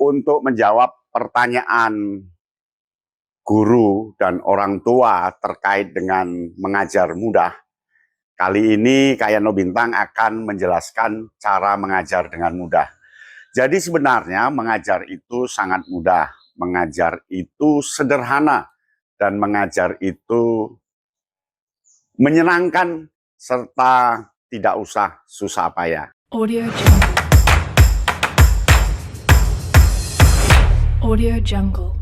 untuk menjawab pertanyaan guru dan orang tua terkait dengan mengajar mudah. Kali ini Kak Yano Bintang akan menjelaskan cara mengajar dengan mudah. Jadi sebenarnya mengajar itu sangat mudah, mengajar itu sederhana, dan mengajar itu menyenangkan serta tidak usah susah payah. Audio Jungle. Audio Jungle.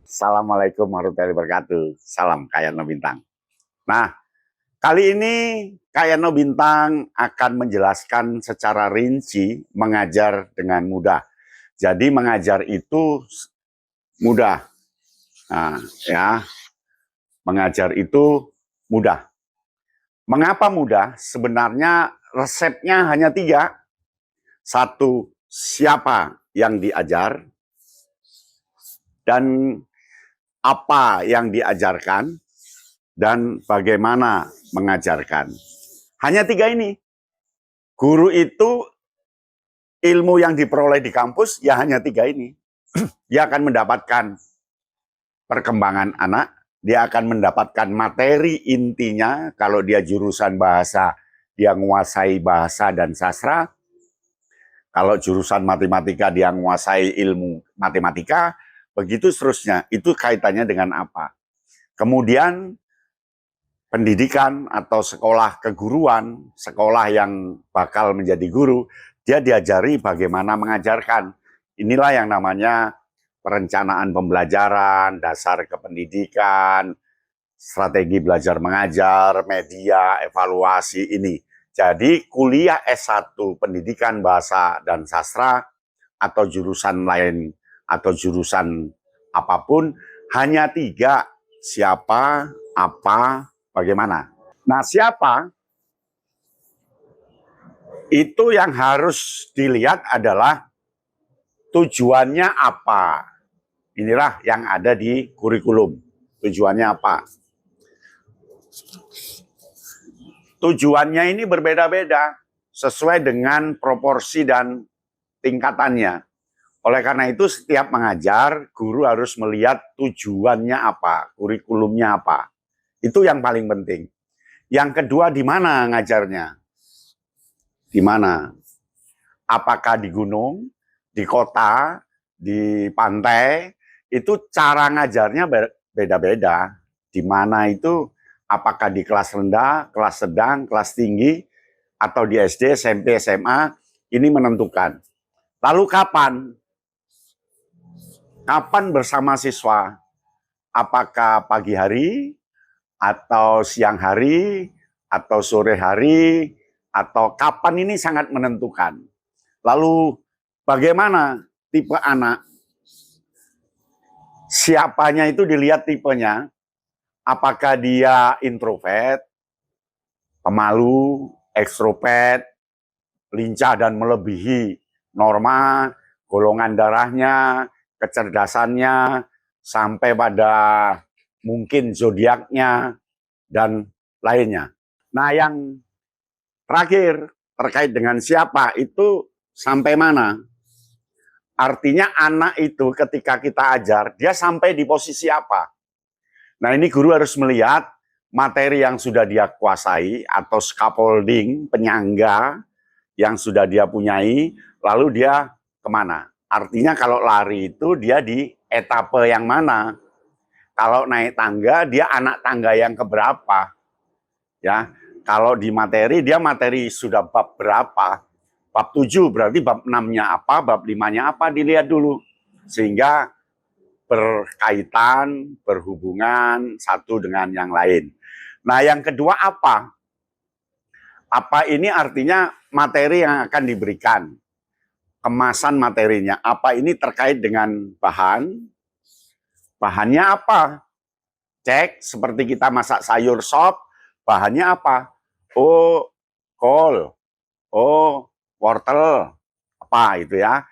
Assalamualaikum warahmatullahi wabarakatuh. Salam Kak Yano Bintang. Nah, kali ini Kak Yano Bintang akan menjelaskan secara rinci mengajar dengan mudah. Jadi mengajar itu mudah. Nah, ya, mengajar itu mudah. Mengapa mudah? Sebenarnya resepnya hanya 3. 1, siapa yang diajar, dan apa yang diajarkan, dan bagaimana mengajarkan. Hanya 3 ini. Guru itu ilmu yang diperoleh di kampus ya hanya 3 ini. Dia akan mendapatkan perkembangan anak, dia akan mendapatkan materi intinya. Kalau dia jurusan bahasa, dia menguasai bahasa dan sastra. Kalau jurusan matematika, dia menguasai ilmu matematika. Begitu seterusnya. Itu kaitannya dengan apa? Kemudian pendidikan atau sekolah keguruan, sekolah yang bakal menjadi guru, dia diajari bagaimana mengajarkan. Inilah yang namanya perencanaan pembelajaran, dasar kependidikan, strategi belajar mengajar, media, evaluasi ini. Jadi kuliah S1 pendidikan bahasa dan sastra atau jurusan lain atau jurusan apapun hanya 3, siapa, apa, bagaimana. Nah, siapa itu yang harus dilihat adalah tujuannya apa. Inilah yang ada di kurikulum. Tujuannya apa? Tujuannya ini berbeda-beda sesuai dengan proporsi dan tingkatannya. Oleh karena itu setiap mengajar, guru harus melihat tujuannya apa, kurikulumnya apa. Itu yang paling penting. Yang kedua, di mana ngajarnya? Di mana? Apakah di gunung, di kota, di pantai? Itu cara ngajarnya beda-beda. Di mana itu, apakah di kelas rendah, kelas sedang, kelas tinggi, atau di SD, SMP, SMA, ini menentukan. Lalu kapan? Kapan bersama siswa? Apakah pagi hari, atau siang hari, atau sore hari, atau kapan, ini sangat menentukan. Lalu bagaimana tipe anak? Siapanya itu dilihat tipenya. Apakah dia introvert, pemalu, ekstrovert, lincah dan melebihi norma, golongan darahnya, kecerdasannya, sampai pada mungkin zodiaknya, dan lainnya. Nah, yang terakhir terkait dengan siapa itu sampai mana. Artinya anak itu ketika kita ajar, dia sampai di posisi apa. Nah, ini guru harus melihat materi yang sudah dia kuasai atau scaffolding, penyangga yang sudah dia punyai, lalu dia kemana. Artinya kalau lari itu dia di etape yang mana. Kalau naik tangga, dia anak tangga yang keberapa. Ya, kalau di materi, dia materi sudah bab berapa. Bab 7 berarti bab 6-nya apa, bab 5-nya apa, dilihat dulu. Sehingga berkaitan, berhubungan satu dengan yang lain. Nah, yang kedua apa? Apa ini artinya materi yang akan diberikan. Kemasan materinya. Apa ini terkait dengan bahan? Bahannya apa? Cek, seperti kita masak sayur sop, bahannya apa? Oh, kol. Oh, wortel. Apa itu ya?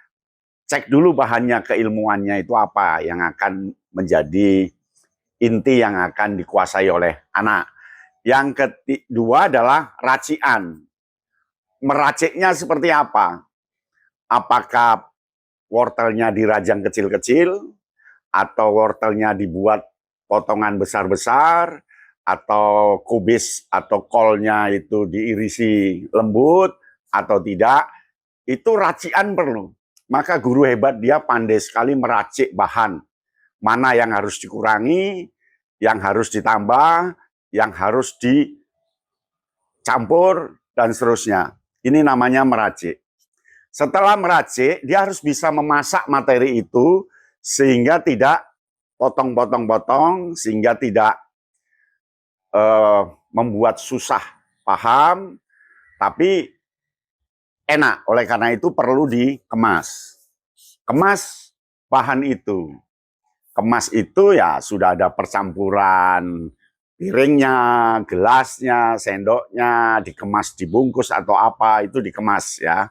Cek dulu bahannya, keilmuannya itu apa yang akan menjadi inti yang akan dikuasai oleh anak. Yang kedua adalah racian. Meraciknya seperti apa? Apakah wortelnya dirajang kecil-kecil, atau wortelnya dibuat potongan besar-besar, atau kubis atau kolnya itu diirisi lembut atau tidak, itu racikan perlu. Maka guru hebat dia pandai sekali meracik bahan. Mana yang harus dikurangi, yang harus ditambah, yang harus dicampur, dan seterusnya. Ini namanya meracik. Setelah meracik, dia harus bisa memasak materi itu sehingga tidak potong-potong-potong, sehingga tidak membuat susah paham, tapi enak. Oleh karena itu perlu dikemas. Kemas bahan itu. Kemas itu ya sudah ada percampuran piringnya, gelasnya, sendoknya, dikemas, dibungkus atau apa, itu dikemas ya.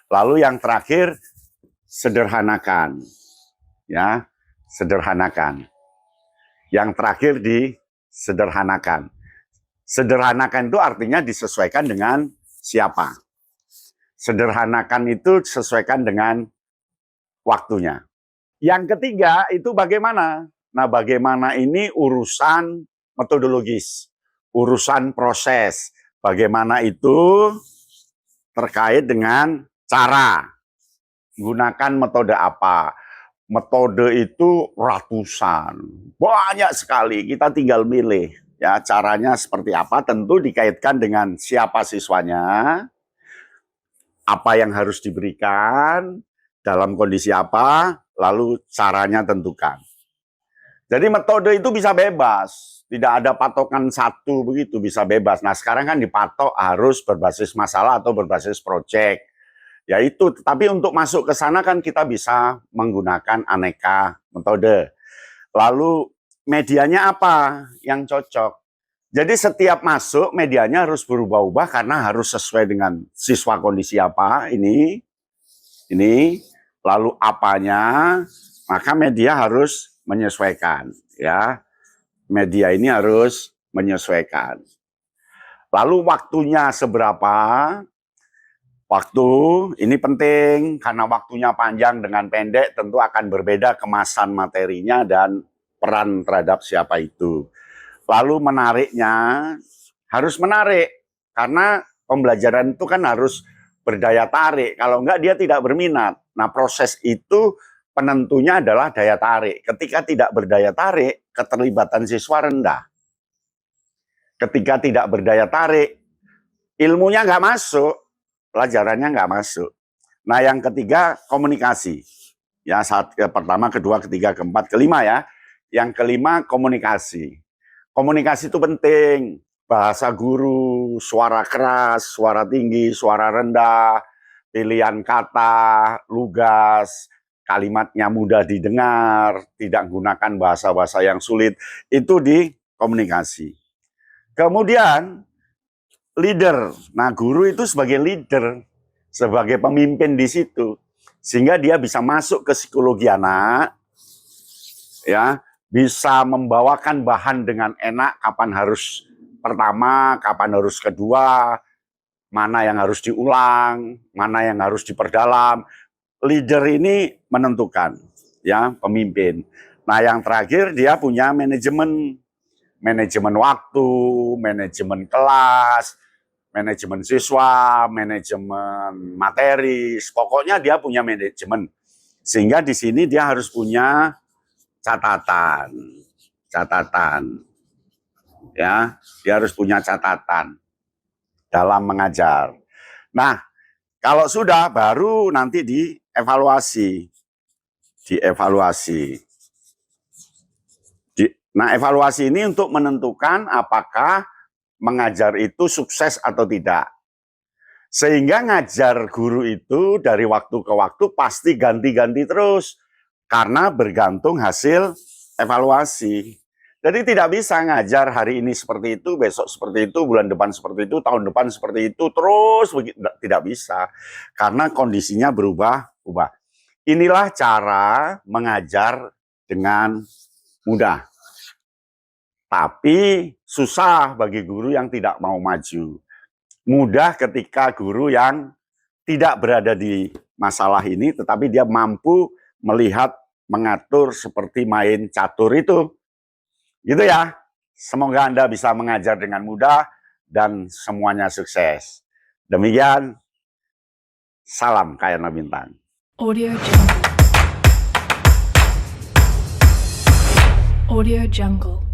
Lalu yang terakhir, sederhanakan. Ya, sederhanakan. Yang terakhir disederhanakan. Sederhanakan itu artinya disesuaikan dengan siapa. Sederhanakan itu disesuaikan dengan waktunya. Yang ketiga itu bagaimana? Nah, bagaimana ini urusan metodologis, urusan proses. Bagaimana itu terkait dengan cara. Gunakan metode apa? Metode itu ratusan, banyak sekali. Kita tinggal milih ya caranya seperti apa. Tentu dikaitkan dengan siapa siswanya, apa yang harus diberikan, dalam kondisi apa, lalu caranya tentukan. Jadi metode itu bisa bebas, tidak ada patokan satu begitu, bisa bebas. Nah sekarang kan dipatok harus berbasis masalah atau berbasis proyek. Ya itu, tapi untuk masuk ke sana kan kita bisa menggunakan aneka metode. Lalu medianya apa yang cocok? Jadi setiap masuk medianya harus berubah-ubah karena harus sesuai dengan siswa kondisi apa ini, lalu apanya, maka media harus menyesuaikan ya. Media ini harus menyesuaikan. Lalu waktunya seberapa? Waktu ini penting karena waktunya panjang dengan pendek tentu akan berbeda kemasan materinya dan peran terhadap siapa itu. Lalu menariknya harus menarik karena pembelajaran itu kan harus berdaya tarik. Kalau enggak dia tidak berminat. Nah proses itu penentunya adalah daya tarik. Ketika tidak berdaya tarik, keterlibatan siswa rendah. Ketika tidak berdaya tarik, ilmunya nggak masuk. Pelajarannya nggak masuk. Nah yang ketiga komunikasi. Ya pertama, kedua, ketiga, keempat, kelima ya. Yang kelima komunikasi. Komunikasi itu penting. Bahasa guru, suara keras, suara tinggi, suara rendah, pilihan kata, lugas, kalimatnya mudah didengar, tidak menggunakan bahasa-bahasa yang sulit. Itu di komunikasi. Kemudian leader. Nah, guru itu sebagai leader, sebagai pemimpin di situ, sehingga dia bisa masuk ke psikologi anak, ya, bisa membawakan bahan dengan enak, kapan harus pertama, kapan harus kedua, mana yang harus diulang, mana yang harus diperdalam. Leader ini menentukan, ya, pemimpin. Nah, yang terakhir dia punya manajemen waktu, manajemen kelas, manajemen siswa, manajemen materi, pokoknya dia punya manajemen. Sehingga di sini dia harus punya catatan. Ya, dia harus punya catatan dalam mengajar. Nah, kalau sudah baru nanti dievaluasi. Nah, evaluasi ini untuk menentukan apakah mengajar itu sukses atau tidak. Sehingga ngajar guru itu dari waktu ke waktu pasti ganti-ganti terus. Karena bergantung hasil evaluasi. Jadi tidak bisa ngajar hari ini seperti itu, besok seperti itu, bulan depan seperti itu, tahun depan seperti itu, terus tidak bisa. Karena kondisinya berubah-ubah. Inilah cara mengajar dengan mudah. Tapi susah bagi guru yang tidak mau maju. Mudah ketika guru yang tidak berada di masalah ini, tetapi dia mampu melihat, mengatur seperti main catur itu. Gitu ya. Semoga Anda bisa mengajar dengan mudah dan semuanya sukses. Demikian, salam Kayana Bintang. Audio Jungle. Audio Jungle.